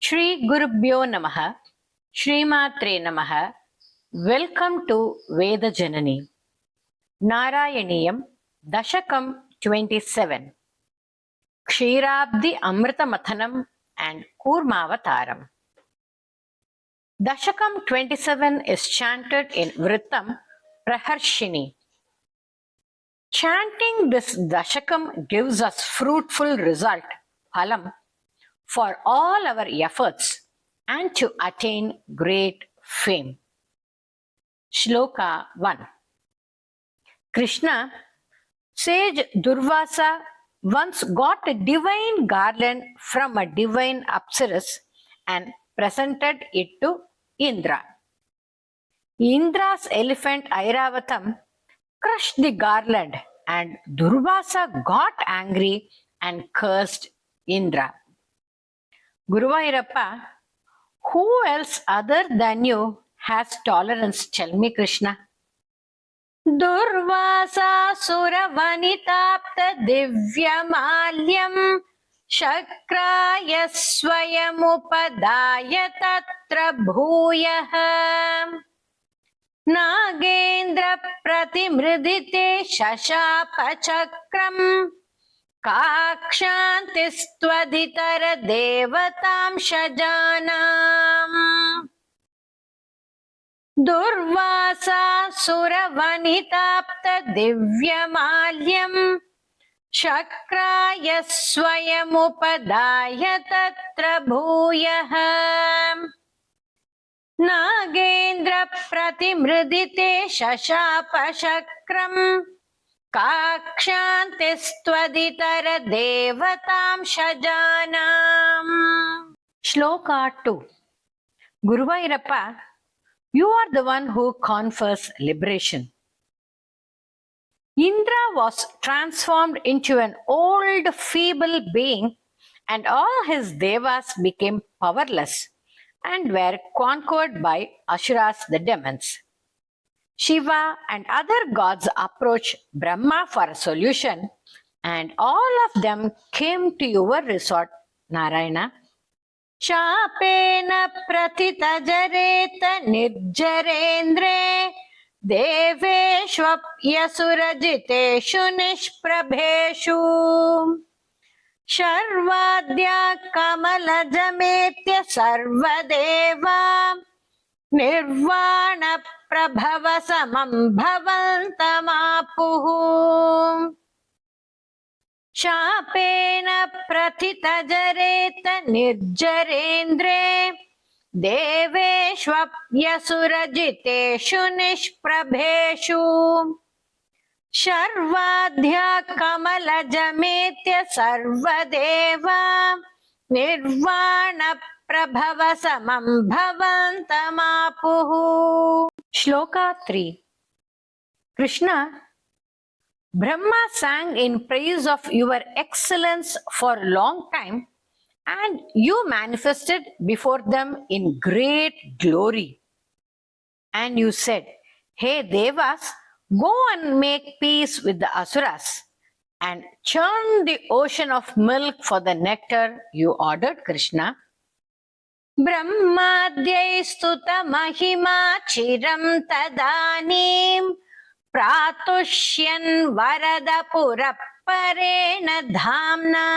Shri Gurubhyo Namaha, Shrimatre Namaha. Welcome to Veda Janani. Narayaniyam, Dashakam 27. Kshirabdi Amrita Mathanam and Kurmavataram. Dashakam 27 is chanted in Vrittam Praharshini. Chanting this Dashakam gives us fruitful result, phalam, for all our efforts and to attain great fame. Shloka 1. Krishna, sage Durvasa once got a divine garland from a divine Apsaras and presented it to Indra. Indra's elephant Airavatam crushed the garland and Durvasa got angry and cursed Indra. Guruvayurappa, who else other than you has tolerance? Tell me, Krishna. Durvasa sura vanitapta divyamalyam shakraya swayamupadaya tatra bhuyah nagendra pratimridite shashapa chakram काक्षान्तिस्त्वधितर देवतां शजानाम् Durvasa सुरवनिताप्त दिव्यमाल्यम् शक्राय स्वयमुपदाय तत्र भूयः नागेन्द्र प्रतिमृदिते शशाप शक्रम् काक्षान्तिस्त्वदितर देवतां शजानाम्. Shloka 2. Guruvayurappa, you are the one who confers liberation. Indra was transformed into an old feeble being and all his devas became powerless and were conquered by Asuras, the demons. Shiva and other gods approached Brahma for a solution and all of them came to your resort, Narayana. Shapena pratitajareta nirjarendre deveshvapyasurajiteshu nishprabheshu sharvadya kamalajametya sarvadeva nirvana प्रभव समं भवन्तमापुः शापेन प्रथितजरेत निर्जरेन्द्रे देवेष्वप्यसुरजितेषु निष्प्रभेषु शर्वाध्या कमलजमेत्य सर्वदेवा निर्वाण प्रभव समं भवन्तमापुः. Shloka 3. Krishna, Brahma sang in praise of your excellence for a long time and you manifested before them in great glory. And you said, hey Devas, go and make peace with the Asuras and churn the ocean of milk for the nectar you ordered, Krishna. ब्रह्माद्यैस्तुत महिमा चिरं तदानीं प्रातुष्यन् वरद पुरःपरेण धाम्ना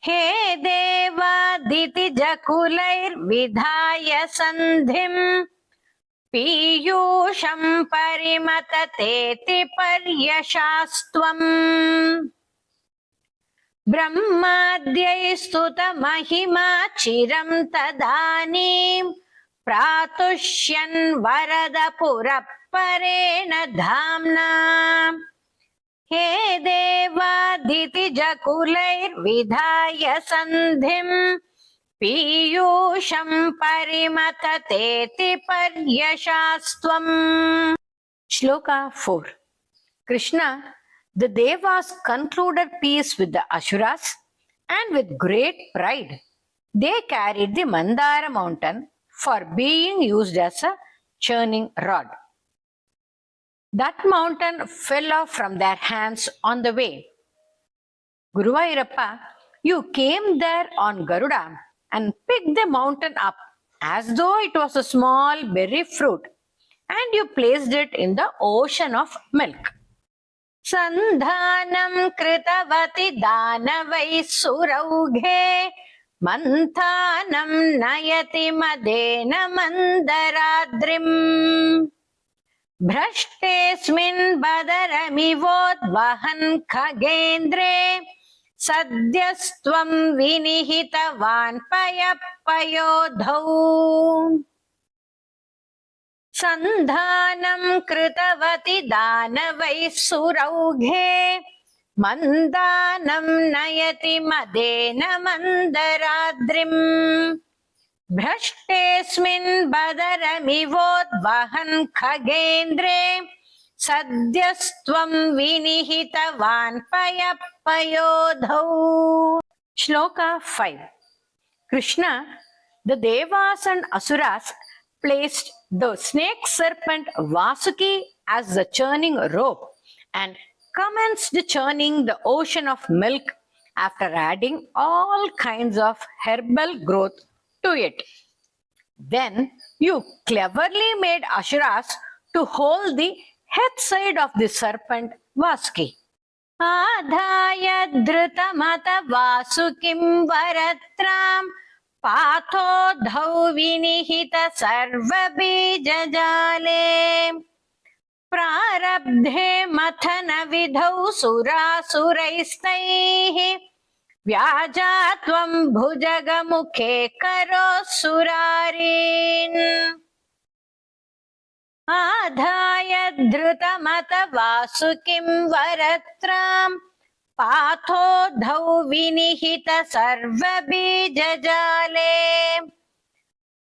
हे देवादितिजकुलैर्विधाय सन्धिं पीयूषं परिमततेति पर्यशास्त्वम् ब्रह्माद्यैस्तुत महिमा चिरं तदानीं प्रातुष्यन् वरद पुरःपरेण धाम्ना हे देवादितिजकुलैर्विधाय सन्धिं पीयूषं परिमततेति पर्यशास्त्वम्. Shloka 4. Krishna, the Devas concluded peace with the Asuras and with great pride they carried the Mandara mountain for being used as a churning rod. That mountain fell off from their hands on the way. Guruvayurappa, You came there on Garuda and picked the mountain up as though it was a small berry fruit, and you placed it in the ocean of milk. सन्धानं कृतवति दानवैः सुरौघे मन्थानं नयति मदेन मन्दराद्रिम् भ्रष्टेऽस्मिन् बदरमिवोद्वहन् खगेन्द्रे सद्यस्त्वं विनिहितवान् पयःपयोधौ सन्धानं कृतवति दानवैः सुरौघे मन्दानं नयति मदेन मन्दराद्रिम् भ्रष्टेऽस्मिन् बदरमिवोद्वहन् खगेन्द्रे सद्यस्त्वं विनिहितवान् पयःपयोधौ. Shloka 5. Krishna, the Devas and Asuras placed the snake serpent Vasuki as the churning rope and commenced churning the ocean of milk after adding all kinds of herbal growth to it. Then you cleverly made Asuras to hold the head side of the serpent Vasuki. आधाय धृतमत वासुकिं वरत्रां पाथोद्धौ विनिहित सर्वबीजजाले प्रारब्धे मथन विधौ सुरासुरैस्तैः व्याजा त्वं भुजगमुखे करोऽसुरारीन् आधाय धृतमत वासुकिं वरत्रां पाथोद्धौ विनिहित सर्वबीजजाले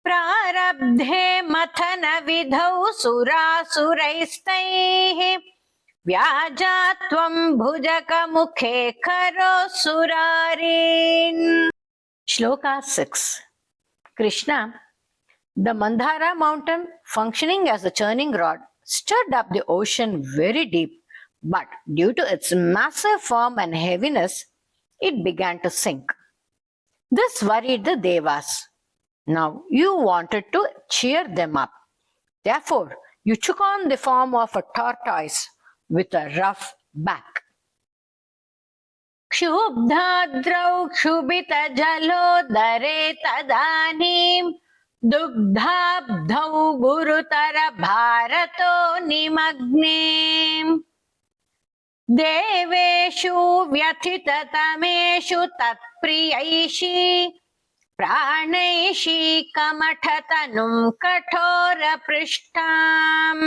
प्रारब्धे मथन विधौ सुरासुरैस्तैः व्याजा त्वं भुजगमुखे करोऽसुरारीन्. Shloka 6. Krishna, the Mandara mountain, functioning as a churning rod, stirred up the ocean very deep, but due to its massive form and heaviness, it began to sink. This worried the Devas. Now you wanted to cheer them up. Therefore, you took on the form of a tortoise with a rough back. क्षुब्धाद्रौ क्षुभितजलोदरे तदानीं दुग्धाब्धौ गुरुतर भारतो निमग्ने देवेषु व्यथिततमेषु तत्प्रियैषी प्राणैषी कमठतनुं कठोरपृष्ठाम्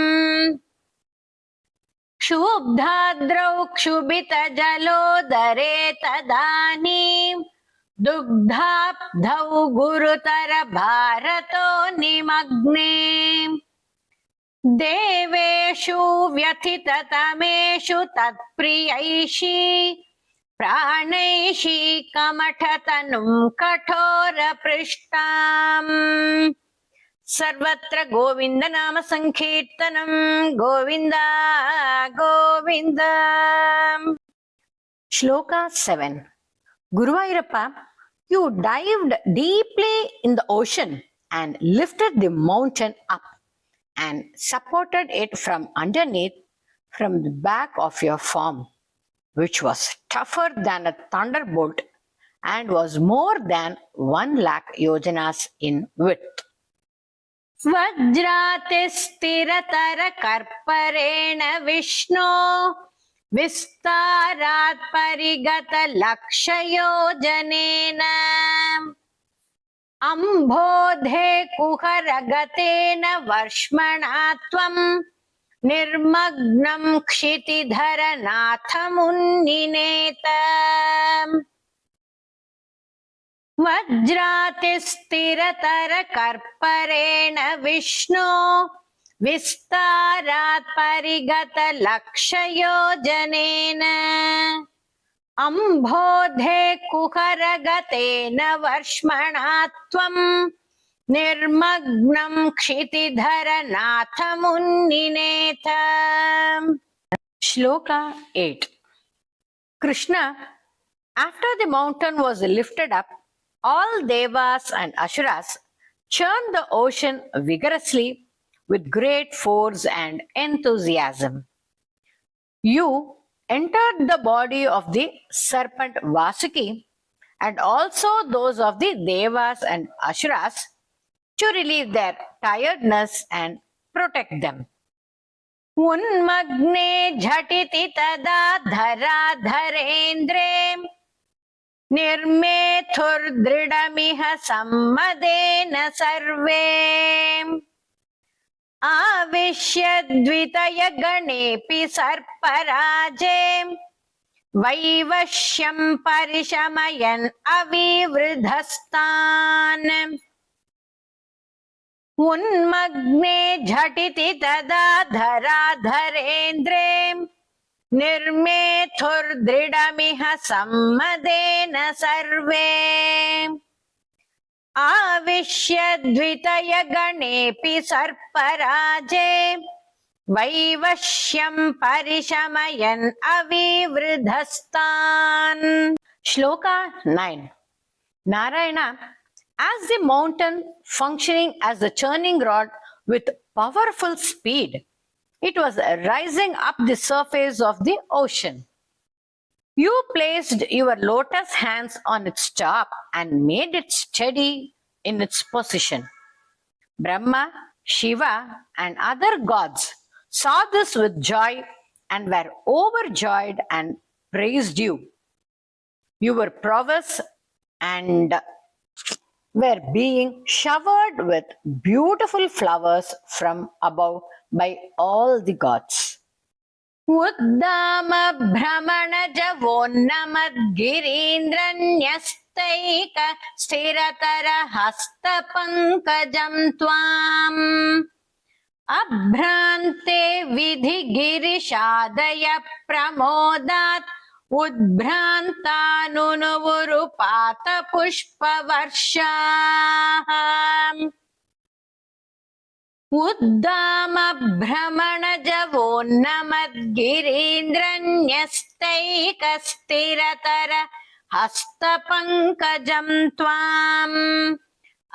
क्षुब्धाद्रौ क्षुभितजलोदरे तदानीं दुग्धाब्धौ गुरुतर भारतो निमग्ने देवेषु व्यथिततमेषु तत्प्रियैषी प्राणैषी कमठतनुं कठोरपृष्ठाम्. सर्वत्र गोविंद नाम संकीर्तनं Govind Govind. Shloka 7. Guruvayurappa, you dived deeply in the ocean and lifted the mountain up and supported it from underneath from the back of your form, which was tougher than a thunderbolt and was more than 1,00,000 yojanas in width. वज्रातिस्थिरतरकर्परेण विष्णो विस्तारात् परिगतलक्षयोजनेन अम्भोधे कुहरगतेन वर्ष्मणा त्वं निर्मग्नं क्षितिधरनाथमुन्निनेत वज्रातिस्थिरतरकर्परेण विष्णो विस्तारात् परिगतलक्षयोजनेन अम्भोधे कुहरगतेन वर्ष्मणा त्वं निर्मग्नं क्षितिधरनाथमुन्निनेथ. Shloka 8. Krishna, After the mountain was lifted up, all Devas and Asuras churned the ocean vigorously with great force and enthusiasm. You entered the body of the serpent Vasuki and also those of the Devas and Asuras to relieve their tiredness and protect them. उन्मग्ने झटिति तदा धराधरेन्द्रे निर्मेथुर्दृढमिह सम्मदेन सर्वे आविश्य द्वितयगणेऽपि सर्पराजे वैवश्यं परिशमयन् अविवृधस्तान् उन्मग्ने झटिति तदा धराधरेन्द्रे निर्मेथुर्दृढमिह सम्मदेन सर्वे आविश्य द्वितयगणेऽपि सर्पराजे वैवश्यं परिशमयन् अविवृधस्तान्. Shloka 9. Narayana, as the mountain functioning as a churning rod with powerful speed, it was rising up the surface of the ocean. You placed your lotus hands on its top and made it steady in its position. Brahma, Shiva, and other gods saw this with joy and were overjoyed and praised you. Your prowess and were being showered with beautiful flowers from above by all the gods. Uddama Brahmanaja Vonnamad-girindranyastaika Stiratara Hasta Pankajam Tvam Abhrante Vidhi Girishadaya Pramodat Udbhrantanunuvurupata Pushpavarsha Uddama Brahmanaja Vonnamad-girindranyastaika Stiratara Hasta Pankajam Tvam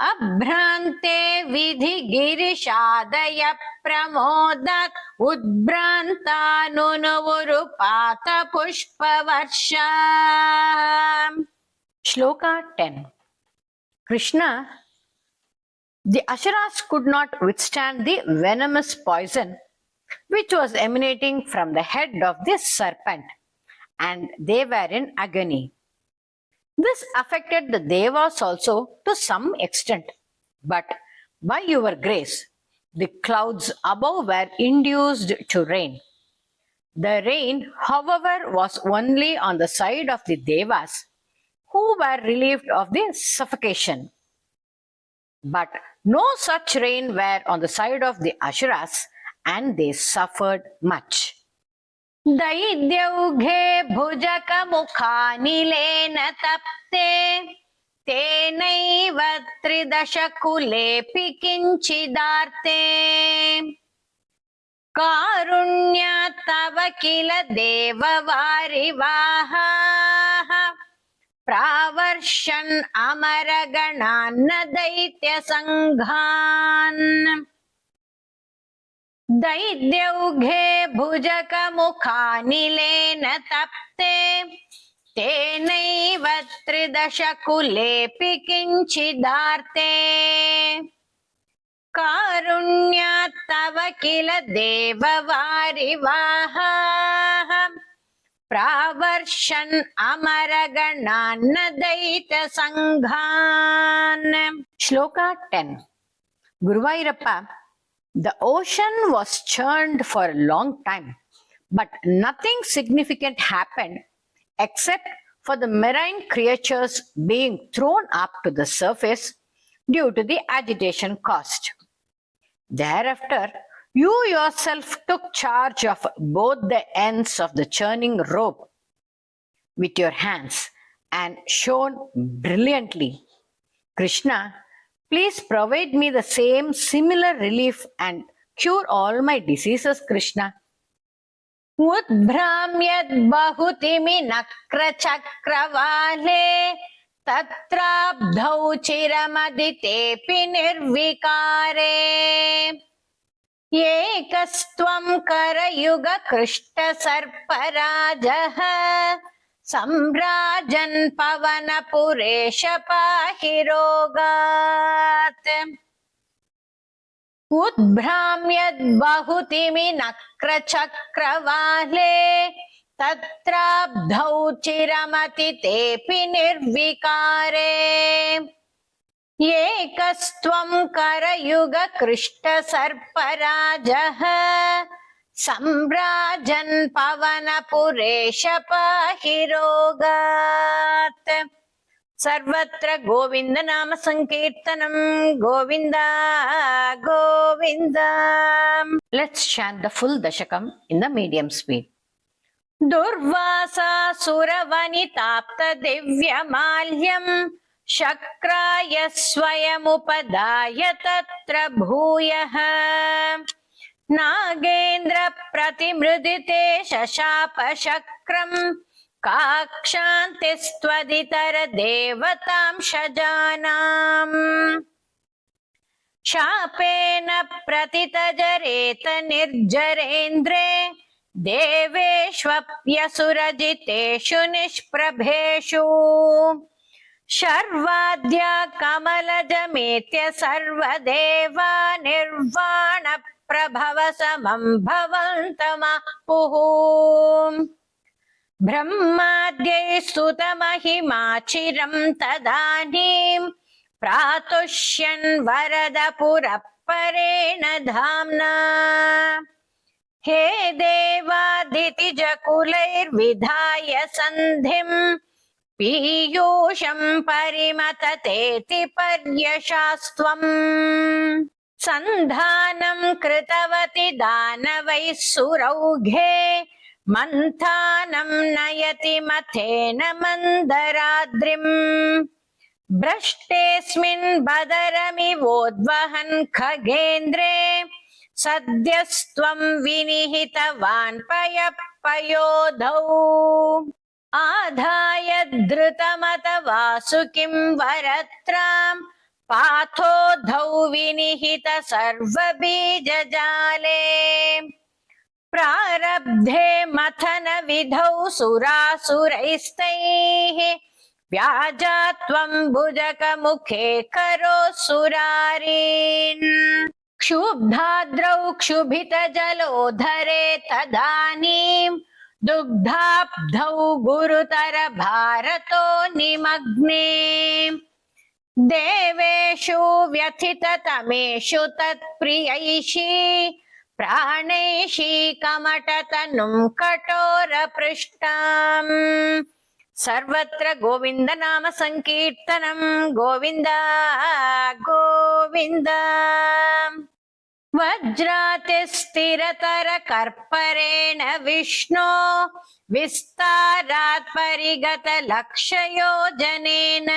Abhrante Vidhi Girishadaya Pramodat Udbhrantanunuvurupata Pushpavarsha. Shloka 10. Krishna, the Asuras could not withstand the venomous poison which was emanating from the head of the serpent, and they were in agony. This affected the Devas also to some extent, but by your grace, the clouds above were induced to rain. The rain, however, was only on the side of the Devas, who were relieved of the suffocation. But no such rain were on the side of the Asuras, and they suffered much. दैद्यौघे भुजकमुखानिलेन तप्ते तेनैव त्रिदशकुलेऽपि किञ्चिदार्ते कारुण्यात् तव किल देववारिवाहाः प्रावर्षन् अमरगणान्न दैत्यसङ्घान् दैद्यौघे भुजकमुखानिलेन तप्ते तेनैव त्रिदशकुलेऽपि किञ्चिदार्ते कारुण्यात् तव किल देववारिवाहाः प्रावर्षन् अमरगणान्न दैत्यसङ्घान्. Shloka 10. Guruvayurappa, the ocean was churned for a long time, but nothing significant happened except for the marine creatures being thrown up to the surface due to the agitation caused. Thereafter, you yourself took charge of both the ends of the churning rope with your hands and shone brilliantly. Krishna, please provide me the same similar relief and cure all my diseases, Krishna. उद्भ्राम्यद्बहुतिमि नक्रचक्रवाले तत्राब्धौ चिरमदितेऽपि निर्विकारे एकस्त्वं करयुगकृष्टसर्पराजः सम्भ्राजन् पवनपुरेश पाहि रोगात् उद्भ्राम्यद्बहुतिमि नक्रचक्रवाले तत्राब्धौ चिरमतितेऽपि निर्विकारे एकस्त्वं करयुगकृष्टसर्पराजः सम्भ्राजन् पवनपुरेश पाहि रोगात् सर्वत्र गोविंद नाम संकीर्तनम Govind Govind. Let's chant the full dashakam in the medium speed. दुर्वासासुरवनिताप्त दिव्यमाल्यं शक्राय स्वयमुपदाय तत्र भूयः नागेन्द्र प्रतिमृदिते शशाप शक्रं काक्षान्तिस्त्वदितर देवतां शजानाम् शापेन प्रतितजरेत निर्जरेन्द्रे देवेष्वप्यसुरजितेषु निष्प्रभेषु शर्वाद्या कमलजमेत्य सर्वदेवा निर्वाण प्रभव समं भवन्तमापुः ब्रह्माद्यै स्तुतमहिमाचिरं तदानीं प्रातुष्यन् वरदपुरःपरेण धाम्ना हे देवादितिजकुलैर्विधाय सन्धिं पीयूषं परिमततेति पर्यशास्त्वम् सन्धानं कृतवति दानवैः सुरौघे मन्थानं नयति मथेन मन्दराद्रिम् भ्रष्टेऽस्मिन् बदरमिवोद्वहन् खगेन्द्रे सद्यस्त्वं विनिहितवान् पयःपयोधौ आधाय धृतमत वासुकिं वरत्रां पाथोधौ विनिहित सर्वबीजजाले प्रारब्धे मथन विधौ सुरासुरैस्तैः व्याजा त्वं भुजगमुखे करोऽसुरारीन् क्षुब्धाद्रौ क्षुभितजलोधरे तदानीं दुग्धाब्धौ गुरुतर भारतो निमग्ने देवेषु व्यथिततमेषु तत्प्रियैषी प्राणैषी कमटतनुं कठोरपृष्ठाम् सर्वत्र गोविंद नाम संकीर्तनं गोविंद गोविंद. वज्रातिस्थिरतर कर्परेण विष्णो विस्तारात् परिगत लक्षयोजनेन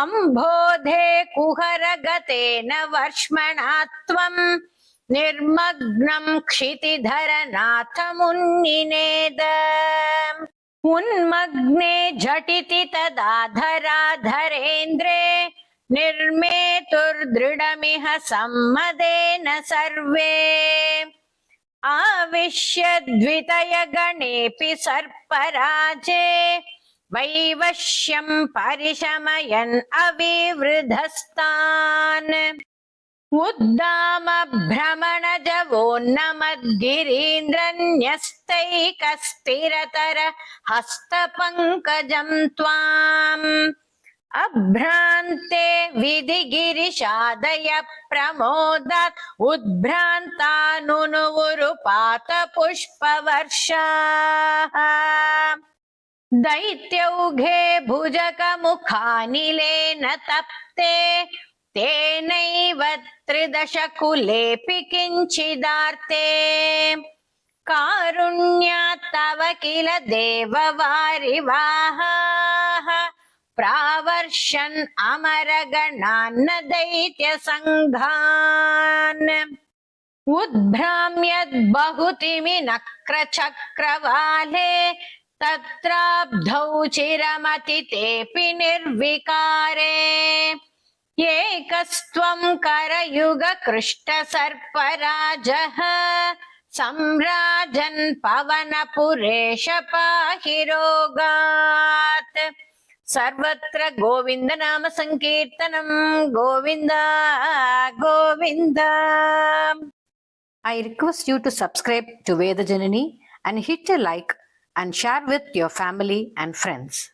अम्भोधे कुहरगतेन वर्ष्मणा त्वं निर्मग्नं क्षितिधरनाथ मुन्निनेद उन्मग्ने झटिति तदा धराधरेन्द्रे निर्मेतुर्दृढमिह सम्मदेन सर्वे आविश्य द्वितय गणेऽपि सर्पराजे वैवश्यं परिशमयन् अविवृधस्तान् उद्दाम भ्रमणजवोन्नमद्गिरीन्द्रन्यस्तैकस्थिरतर हस्तपङ्कजं त्वाम् अभ्रान्ते विधिगिरिशादय प्रमोदात् उद्भ्रान्तानुनुवुरुपात पुष्पवर्षाः दैत्यौघे भुजगमुखानिलेन तप्ते तेनैव त्रिदशकुलेऽपि किञ्चिदार्ते कारुण्यात् तव किल देववारिवाहाः प्रावर्षन् अमरगणान् दैत्यसङ्घान् उद्भ्राम्यद्बहुतिमि नक्रचक्रवाले तत्राब्धौ चिरमतितेऽपि निर्विकारे एकस्त्वं करयुगकृष्टसर्पराजः सम्राजन् पवनपुरेश पाहि रोगात् सर्वत्र गोविन्द नाम संकीर्तनं Govinda Govinda. I request you to subscribe to Veda Janani and hit a like and share with your family and friends.